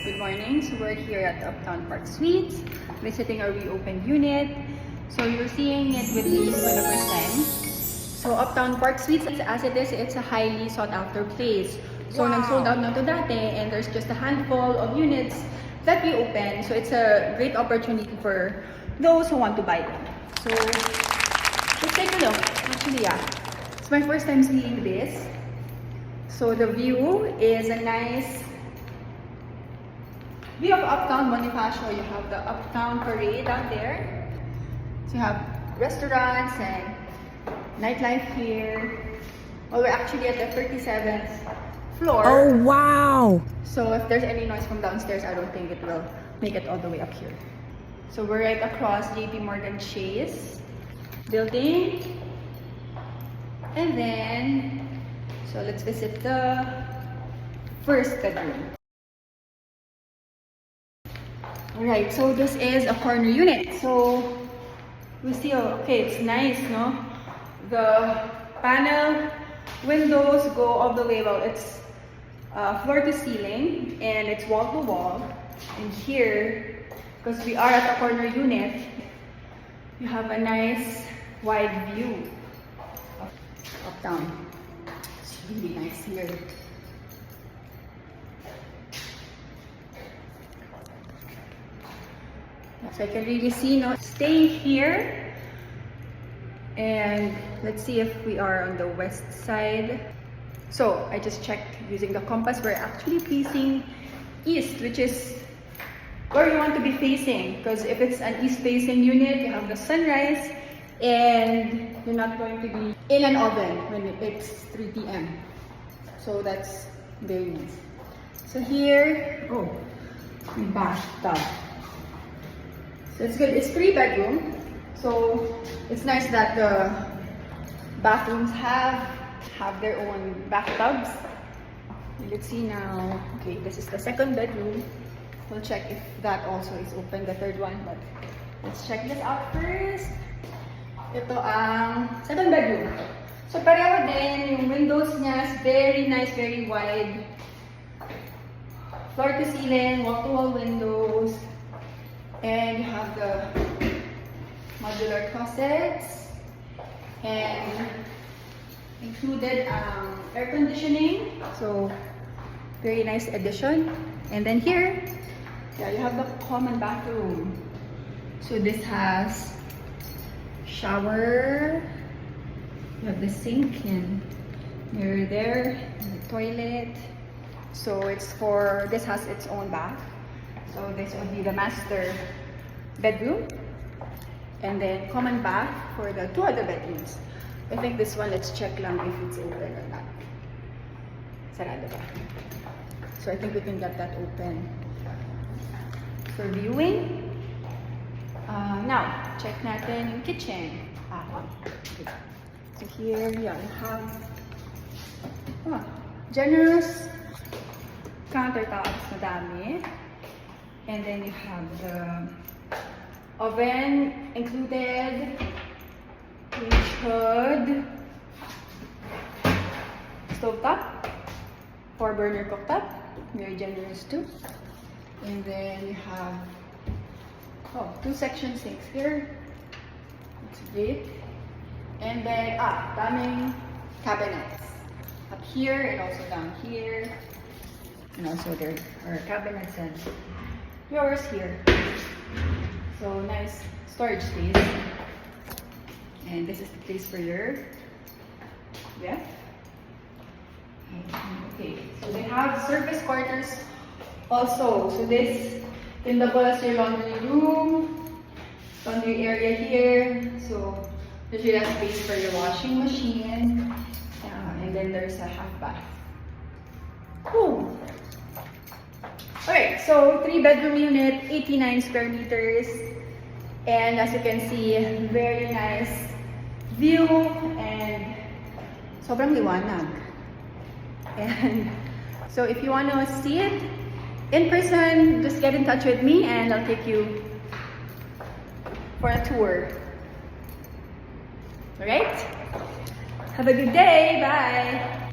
Good morning. So we're here at Uptown Park Suites, visiting our reopened unit. So you're seeing it with me for the first time. So Uptown Park Suites, as it is, it's a highly sought after place. So nag-sold out na to dati, and there's just a handful of units that we open. So it's a great opportunity for those who want to buy them. So let's take a look. Actually, yeah, it's my first time seeing this. So the view is a nice view of Uptown Bonifacio. You have the Uptown Parade down there. So you have restaurants and nightlife here. Well, we're actually at the 37th floor. Oh, wow! So if there's any noise from downstairs, I don't think it will make it all the way up here. So we're right across JP Morgan Chase building. And then, so let's visit the first bedroom. Alright, so this is a corner unit. So we see, okay, it's nice, no? The panel windows go all the way, well, it's floor to ceiling and it's wall to wall. And here, because we are at a corner unit, you have a nice wide view of Uptown. It's really nice here. So I can really see, no, staying here. And let's see if we are on the west side. So I just checked using the compass. We're actually facing east, which is where you want to be facing. Because if it's an east-facing unit, you have the sunrise, and you're not going to be in an oven when it's 3 p.m. So that's very nice. So here, oh, my bathtub. So it's good. It's 3-bedroom. So it's nice that the bathrooms have their own bathtubs. Let's see now. Okay, this is the 2nd bedroom. We'll check if that also is open, the 3rd one. But let's check this out first. Ito ang 2nd bedroom. So pareho din, yung windows niya is very nice, very wide. Floor to ceiling, wall-to-wall windows. And you have the modular closets and included air conditioning. So very nice addition. And then here, yeah, you have the common bathroom. So this has shower, you have the sink and mirror there, and the toilet. So it's for, this has its own bath. So this would be the master bedroom. And then common bath for the 2 other bedrooms. I think this one, let's check lang if it's open or not. Sarado ba? So I think we can get that open for viewing. Now, check natin yung kitchen. Okay. So here, yeah, you have generous countertops na dami. And then you have the oven included, which hood, stovetop, 4-burner cooktop, very generous too. And then you have 2-section sinks here. It's great. And then daming cabinets up here and also down here. And also there are cabinets and drawers here. So nice storage space. And this is the place for your okay, so they have service quarters also. So this can double as your laundry room, laundry area here. So there's a space for your washing machine. And then there's a half bath. Cool. Alright, so 3-bedroom unit, 89 square meters. And as you can see, very nice view and sobrang liwanag. And so if you want to see it in person, just get in touch with me and I'll take you for a tour. Alright? Have a good day. Bye.